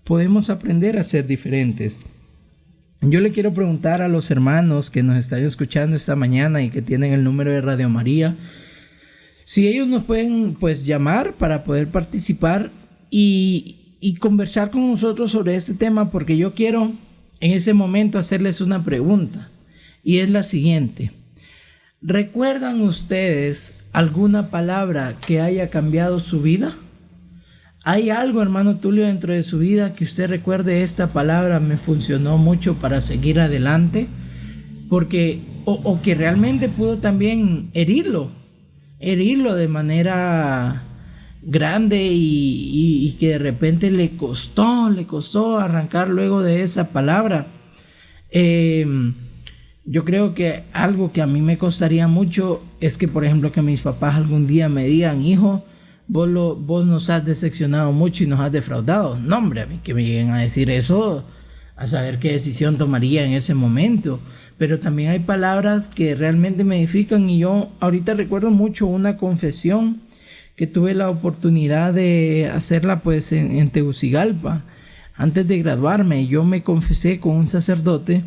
podemos aprender a ser diferentes. Yo le quiero preguntar a los hermanos que nos están escuchando esta mañana y que tienen el número de Radio María, si ellos nos pueden pues llamar para poder participar y conversar con nosotros sobre este tema, porque yo quiero en ese momento hacerles una pregunta, y es la siguiente: ¿recuerdan ustedes alguna palabra que haya cambiado su vida? ¿Hay algo, hermano Tulio, dentro de su vida que usted recuerde, esta palabra me funcionó mucho para seguir adelante? Porque o que realmente pudo también herirlo de manera grande y que de repente le costó arrancar luego de esa palabra. Yo creo que algo que a mí me costaría mucho es que, por ejemplo, que mis papás algún día me digan: hijo, vos nos has decepcionado mucho y nos has defraudado. No, hombre, a mí que me lleguen a decir eso, a saber qué decisión tomaría en ese momento. Pero también hay palabras que realmente me edifican, y yo ahorita recuerdo mucho una confesión que tuve la oportunidad de hacerla pues en Tegucigalpa. Antes de graduarme, yo me confesé con un sacerdote,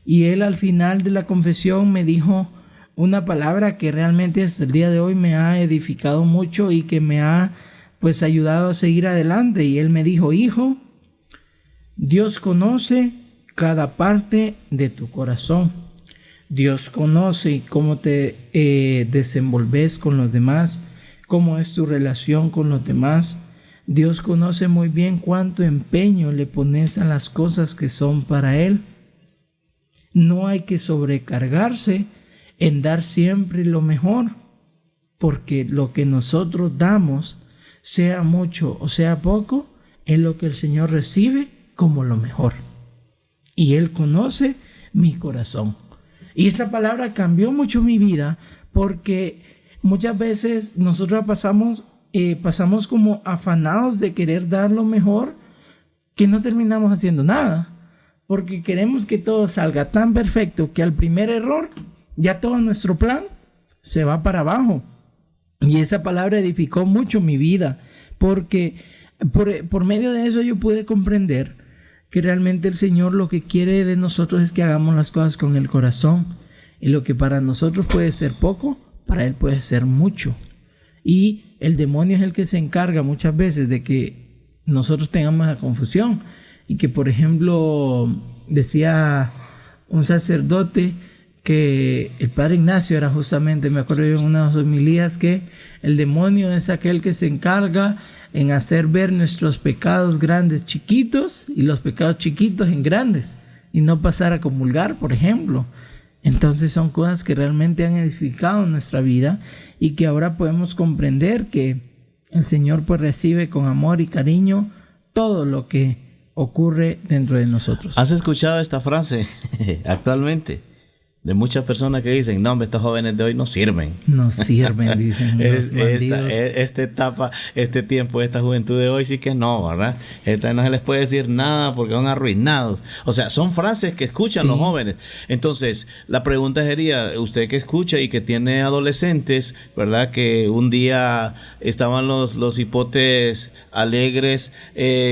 y él al final de la confesión me dijo una palabra que realmente hasta el día de hoy me ha edificado mucho y que me ha pues ayudado a seguir adelante. Y él me dijo: hijo, Dios conoce cada parte de tu corazón. Dios conoce cómo te desenvolves con los demás, cómo es tu relación con los demás. Dios conoce muy bien cuánto empeño le pones a las cosas que son para Él. No hay que sobrecargarse en dar siempre lo mejor, porque lo que nosotros damos, sea mucho o sea poco, es lo que el Señor recibe como lo mejor. Y Él conoce mi corazón. Y esa palabra cambió mucho mi vida, porque muchas veces nosotros pasamos como afanados de querer dar lo mejor, que no terminamos haciendo nada, porque queremos que todo salga tan perfecto que al primer error ya todo nuestro plan se va para abajo. Y esa palabra edificó mucho mi vida, porque por medio de eso yo pude comprender que realmente el Señor lo que quiere de nosotros es que hagamos las cosas con el corazón, y lo que para nosotros puede ser poco, para Él puede ser mucho. Y el demonio es el que se encarga muchas veces de que nosotros tengamos la confusión, y que, por ejemplo, decía un sacerdote que el Padre Ignacio era justamente, me acuerdo yo en una de sus homilías, que el demonio es aquel que se encarga en hacer ver nuestros pecados grandes chiquitos y los pecados chiquitos en grandes, y no pasar a comulgar, por ejemplo. Entonces son cosas que realmente han edificado nuestra vida, y que ahora podemos comprender que el Señor pues recibe con amor y cariño todo lo que ocurre dentro de nosotros. ¿Has escuchado esta frase actualmente? De muchas personas que dicen: no, hombre, estos jóvenes de hoy no sirven. No sirven, dicen. Esta etapa, este tiempo, esta juventud de hoy sí que no, ¿verdad? Esta no se les puede decir nada porque van arruinados. O sea, son frases que escuchan los jóvenes. Entonces, la pregunta sería: usted que escucha y que tiene adolescentes, ¿verdad? Que un día estaban los hipotes alegres,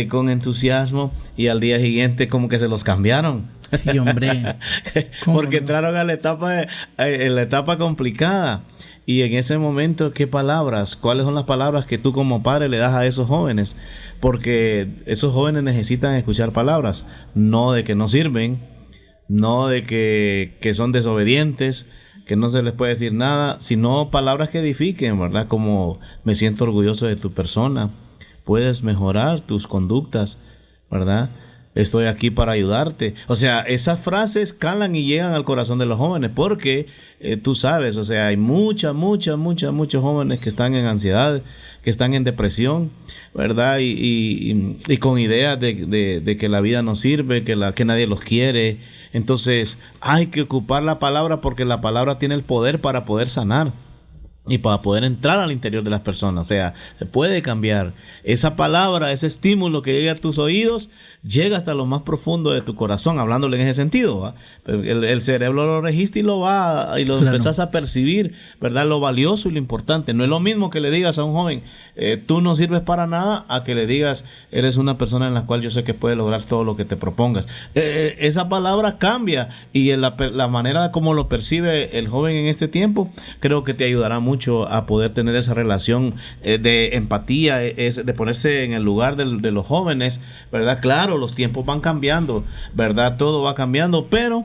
con entusiasmo, y al día siguiente como que se los cambiaron. Sí, hombre. Porque entraron a la etapa complicada. Y en ese momento, ¿cuáles son las palabras que tú como padre le das a esos jóvenes? Porque esos jóvenes necesitan escuchar palabras, no de que no sirven, no de que son desobedientes, que no se les puede decir nada, sino palabras que edifiquen, ¿verdad? Como: me siento orgulloso de tu persona, puedes mejorar tus conductas, ¿verdad? Estoy aquí para ayudarte. O sea, esas frases calan y llegan al corazón de los jóvenes, porque tú sabes, o sea, hay muchos jóvenes que están en ansiedad, que están en depresión, ¿verdad? Y con ideas de que la vida no sirve, que nadie los quiere. Entonces, hay que ocupar la palabra, porque la palabra tiene el poder para poder sanar y para poder entrar al interior de las personas. O sea, se puede cambiar. Esa palabra, ese estímulo que llega a tus oídos, llega hasta lo más profundo de tu corazón, hablándole en ese sentido, ¿va? El cerebro lo registra y lo empezás a percibir, ¿verdad? Lo valioso y lo importante. No es lo mismo que le digas a un joven: tú no sirves para nada, a que le digas: eres una persona en la cual yo sé que puedes lograr todo lo que te propongas. Esa palabra cambia, y la manera como lo percibe el joven en este tiempo, creo que te ayudará mucho a poder tener esa relación de empatía, de ponerse en el lugar de los jóvenes, ¿verdad? Claro, los tiempos van cambiando, ¿verdad? Todo va cambiando, pero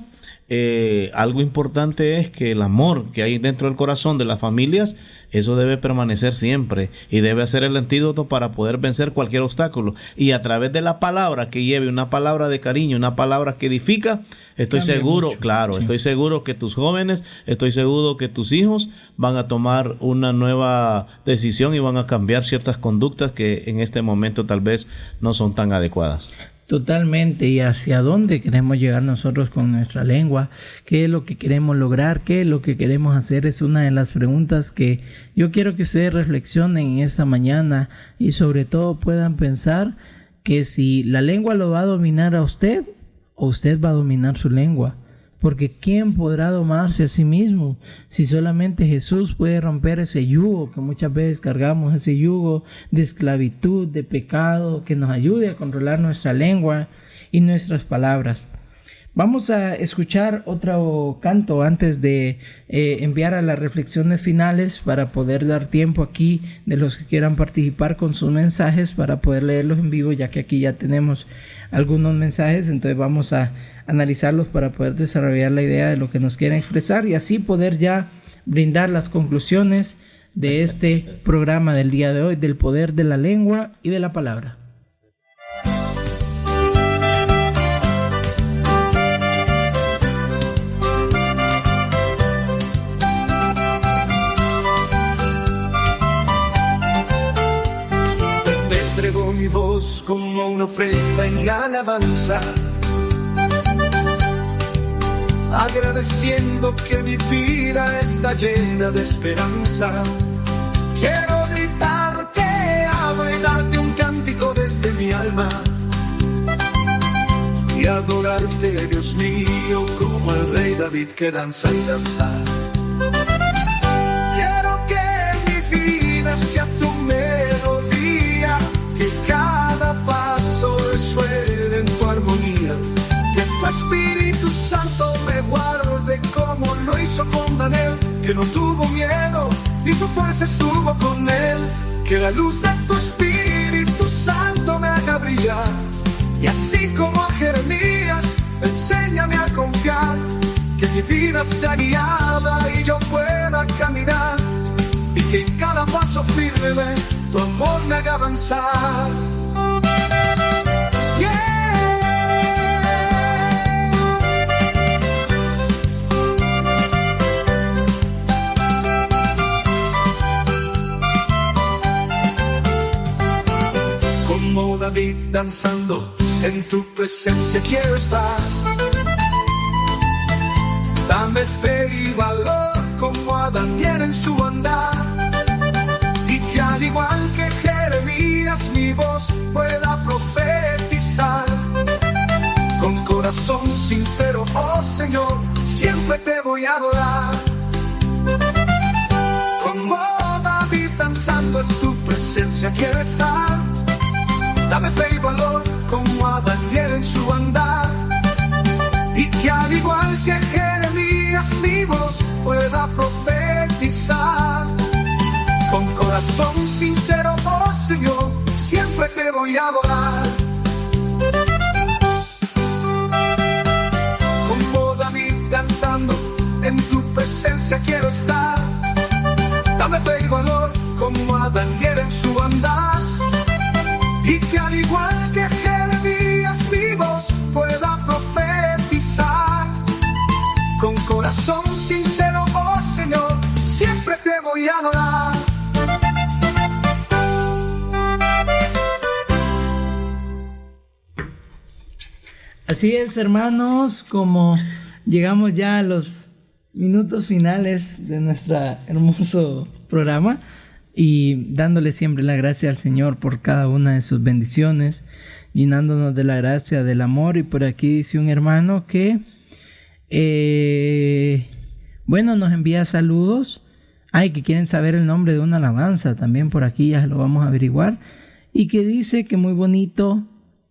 algo importante es que el amor que hay dentro del corazón de las familias, eso debe permanecer siempre y debe ser el antídoto para poder vencer cualquier obstáculo. Y a través de la palabra que lleve, una palabra de cariño, una palabra que edifica, estoy seguro, mucho. Claro, sí. Estoy seguro que tus jóvenes, estoy seguro que tus hijos van a tomar una nueva decisión y van a cambiar ciertas conductas que en este momento tal vez no son tan adecuadas. Totalmente. ¿Y hacia dónde queremos llegar nosotros con nuestra lengua? ¿Qué es lo que queremos lograr? ¿Qué es lo que queremos hacer? Es una de las preguntas que yo quiero que ustedes reflexionen en esta mañana y sobre todo puedan pensar que si la lengua lo va a dominar a usted o usted va a dominar su lengua. Porque ¿quién podrá domarse a sí mismo? Si solamente Jesús puede romper ese yugo, que muchas veces cargamos ese yugo de esclavitud, de pecado, que nos ayude a controlar nuestra lengua y nuestras palabras. Vamos a escuchar otro canto antes de enviar a las reflexiones finales para poder dar tiempo aquí de los que quieran participar con sus mensajes para poder leerlos en vivo, ya que aquí ya tenemos algunos mensajes, entonces vamos a analizarlos para poder desarrollar la idea de lo que nos quieren expresar y así poder ya brindar las conclusiones de este programa del día de hoy, del poder de la lengua y de la palabra. Entrego mi voz como una ofrenda en alabanza, agradeciendo que mi vida está llena de esperanza. Quiero gritar te amo y darte un cántico desde mi alma y adorarte, Dios mío, como el rey David que danza y danza. Quiero que mi vida sea tu melodía, que cada paso resuene en tu armonía, que tu Espíritu Santo me guarde como lo hizo con Daniel, que no tuvo miedo y tu fuerza estuvo con él. Que la luz de tu Espíritu Santo me haga brillar, y así como a Jeremías, enséñame a confiar, que mi vida sea guiada y yo pueda caminar, y que en cada paso firme tu amor me haga avanzar. Como David danzando, en tu presencia quiero estar. Dame fe y valor como a Daniel en su andar, y que al igual que Jeremías mi voz pueda profetizar. Con corazón sincero, oh Señor, siempre te voy a adorar. Como David danzando, en tu presencia quiero estar. Dame fe y valor como a Daniel en su andar, y que al igual que Jeremías mi voz pueda profetizar. Con corazón sincero, oh Señor, siempre te voy a adorar. Como David danzando, en tu presencia quiero estar. Dame fe y valor como a Daniel en su andar, y que al igual que Jeremías mi voz pueda profetizar. Con corazón sincero, oh Señor, siempre te voy a adorar. Así es, hermanos, como llegamos ya a los minutos finales de nuestro hermoso programa, y dándole siempre la gracia al Señor por cada una de sus bendiciones, llenándonos de la gracia, del amor. Y por aquí dice un hermano que nos envía saludos, que quieren saber el nombre de una alabanza, también por aquí ya lo vamos a averiguar, y que dice que muy bonito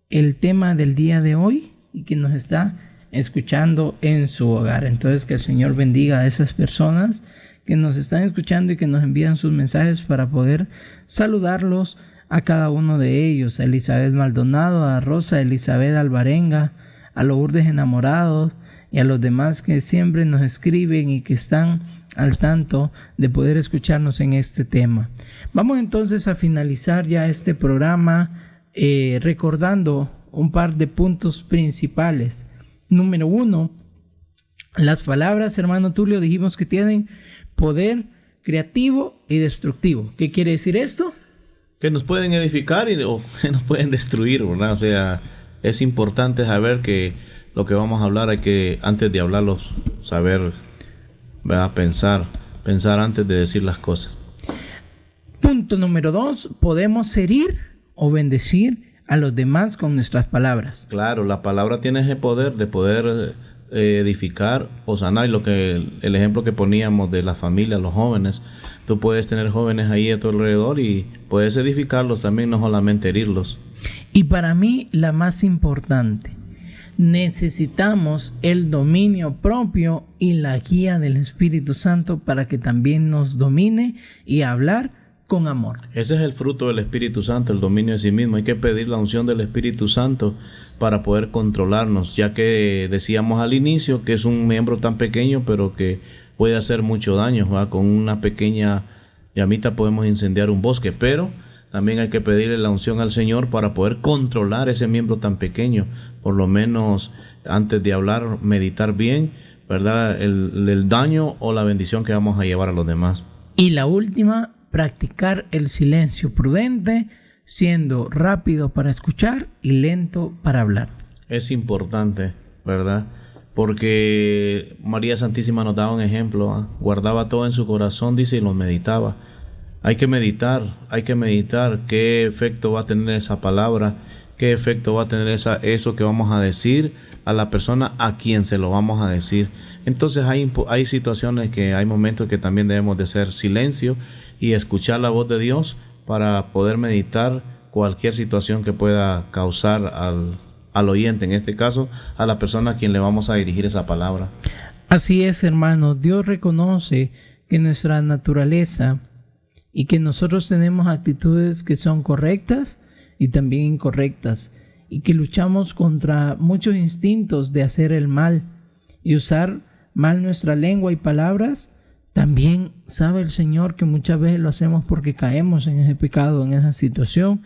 el tema del día de hoy y que nos está escuchando en su hogar. Entonces, que el Señor bendiga a esas personas que nos están escuchando y que nos envían sus mensajes para poder saludarlos a cada uno de ellos: a Elizabeth Maldonado, a Rosa Elizabeth Alvarenga, a Lourdes Enamorados, y a los demás que siempre nos escriben y que están al tanto de poder escucharnos en este tema. Vamos entonces a finalizar ya este programa recordando un par de puntos principales. Número 1, las palabras, hermano Tulio, dijimos que tienen poder creativo y destructivo. ¿Qué quiere decir esto? Que nos pueden edificar o que nos pueden destruir, ¿verdad? O sea, es importante saber que lo que vamos a hablar hay que, antes de hablarlos, saber, ¿verdad? Pensar antes de decir las cosas. Punto número 2, podemos herir o bendecir a los demás con nuestras palabras. Claro, la palabra tiene ese poder de poder edificar o sanar. Y el ejemplo que poníamos de la familia, los jóvenes, tú puedes tener jóvenes ahí a tu alrededor y puedes edificarlos también, no solamente herirlos. Y para mí la más importante, necesitamos el dominio propio y la guía del Espíritu Santo para que también nos domine y hablar con amor. Ese es el fruto del Espíritu Santo, el dominio de sí mismo. Hay que pedir la unción del Espíritu Santo para poder controlarnos, ya que decíamos al inicio que es un miembro tan pequeño, pero que puede hacer mucho daño, ¿verdad? Con una pequeña llamita podemos incendiar un bosque, pero también hay que pedirle la unción al Señor para poder controlar ese miembro tan pequeño. Por lo menos antes de hablar, meditar bien, ¿verdad? El daño o la bendición que vamos a llevar a los demás. Y la última, practicar el silencio prudente, siendo rápido para escuchar y lento para hablar. Es importante, ¿verdad? Porque María Santísima nos daba un ejemplo, ¿eh? Guardaba todo en su corazón, dice, y lo meditaba. Hay que meditar qué efecto va a tener esa palabra, qué efecto va a tener eso que vamos a decir a la persona a quien se lo vamos a decir. Entonces hay situaciones que hay momentos que también debemos de hacer silencio y escuchar la voz de Dios para poder meditar cualquier situación que pueda causar al oyente, en este caso a la persona a quien le vamos a dirigir esa palabra. Así es, hermano. Dios reconoce que nuestra naturaleza y que nosotros tenemos actitudes que son correctas y también incorrectas, y que luchamos contra muchos instintos de hacer el mal y usar mal nuestra lengua y palabras. También sabe el Señor que muchas veces lo hacemos porque caemos en ese pecado, en esa situación.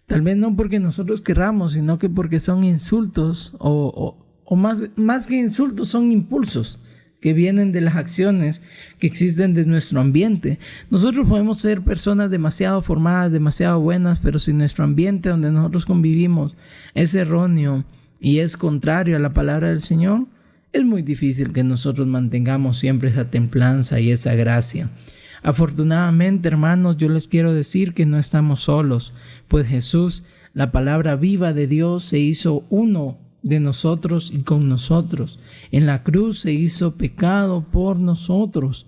Tal vez no porque nosotros querramos, sino que porque son insultos o más que insultos, son impulsos que vienen de las acciones que existen de nuestro ambiente. Nosotros podemos ser personas demasiado formadas, demasiado buenas, pero si nuestro ambiente donde nosotros convivimos es erróneo y es contrario a la palabra del Señor, es muy difícil que nosotros mantengamos siempre esa templanza y esa gracia. Afortunadamente, hermanos, yo les quiero decir que no estamos solos, pues Jesús, la palabra viva de Dios, se hizo uno de nosotros y con nosotros. En la cruz se hizo pecado por nosotros.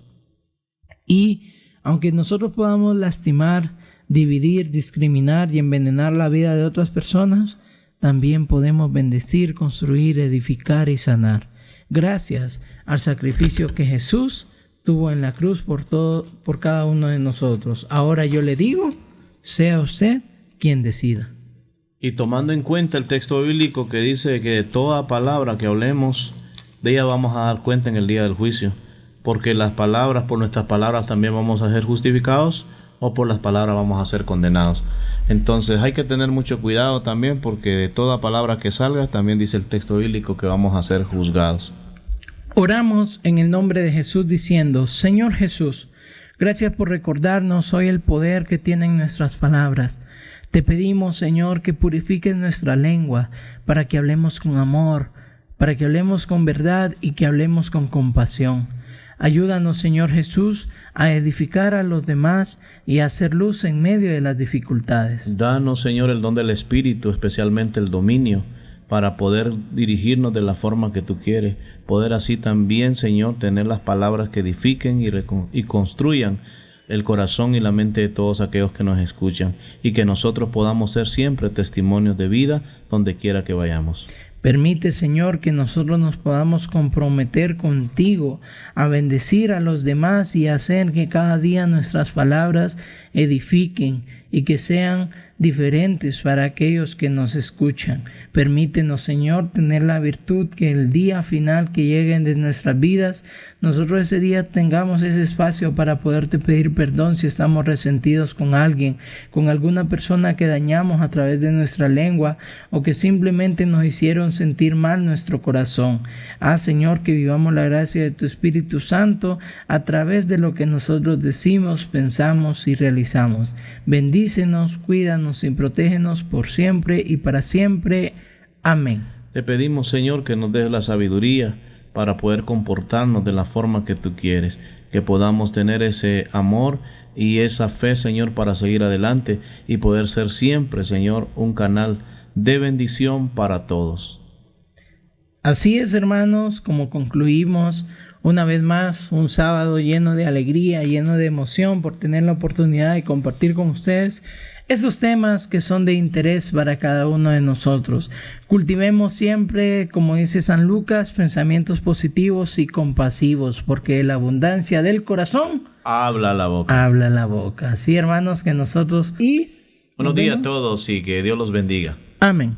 Y aunque nosotros podamos lastimar, dividir, discriminar y envenenar la vida de otras personas, también podemos bendecir, construir, edificar y sanar. Gracias al sacrificio que Jesús tuvo en la cruz por cada uno de nosotros. Ahora yo le digo, sea usted quien decida. Y tomando en cuenta el texto bíblico que dice que toda palabra que hablemos, de ella vamos a dar cuenta en el día del juicio. Porque por nuestras palabras también vamos a ser justificados, o por las palabras vamos a ser condenados. Entonces hay que tener mucho cuidado también, porque de toda palabra que salga, también dice el texto bíblico que vamos a ser juzgados. Oramos en el nombre de Jesús diciendo, Señor Jesús, gracias por recordarnos hoy el poder que tienen nuestras palabras. Te pedimos, Señor, que purifiques nuestra lengua para que hablemos con amor, para que hablemos con verdad y que hablemos con compasión. Ayúdanos, Señor Jesús, a edificar a los demás y a hacer luz en medio de las dificultades. Danos, Señor, el don del Espíritu, especialmente el dominio, para poder dirigirnos de la forma que tú quieres. Poder así también, Señor, tener las palabras que edifiquen y construyan el corazón y la mente de todos aquellos que nos escuchan, y que nosotros podamos ser siempre testimonios de vida donde quiera que vayamos. Permite, Señor, que nosotros nos podamos comprometer contigo a bendecir a los demás y hacer que cada día nuestras palabras edifiquen y que sean diferentes para aquellos que nos escuchan. Permítenos, Señor, tener la virtud que el día final que llegue de nuestras vidas, nosotros ese día tengamos ese espacio para poderte pedir perdón si estamos resentidos con alguien, con alguna persona que dañamos a través de nuestra lengua o que simplemente nos hicieron sentir mal nuestro corazón. Señor, que vivamos la gracia de tu Espíritu Santo a través de lo que nosotros decimos, pensamos y realizamos. Bendícenos, cuídanos y protégenos por siempre y para siempre. Amén. Te pedimos, Señor, que nos des la sabiduría para poder comportarnos de la forma que tú quieres, que podamos tener ese amor y esa fe, Señor, para seguir adelante y poder ser siempre, Señor, un canal de bendición para todos. Así es, hermanos, como concluimos una vez más un sábado lleno de alegría, lleno de emoción por tener la oportunidad de compartir con ustedes estos temas que son de interés para cada uno de nosotros. Cultivemos siempre, como dice San Lucas, pensamientos positivos y compasivos, porque la abundancia del corazón habla la boca. Habla la boca. Así, hermanos, que nosotros Buenos días a todos y que Dios los bendiga. Amén.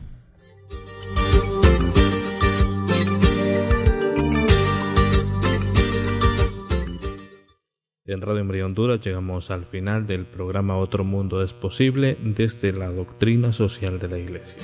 En Radio María Honduras llegamos al final del programa Otro Mundo es Posible desde la doctrina social de la Iglesia.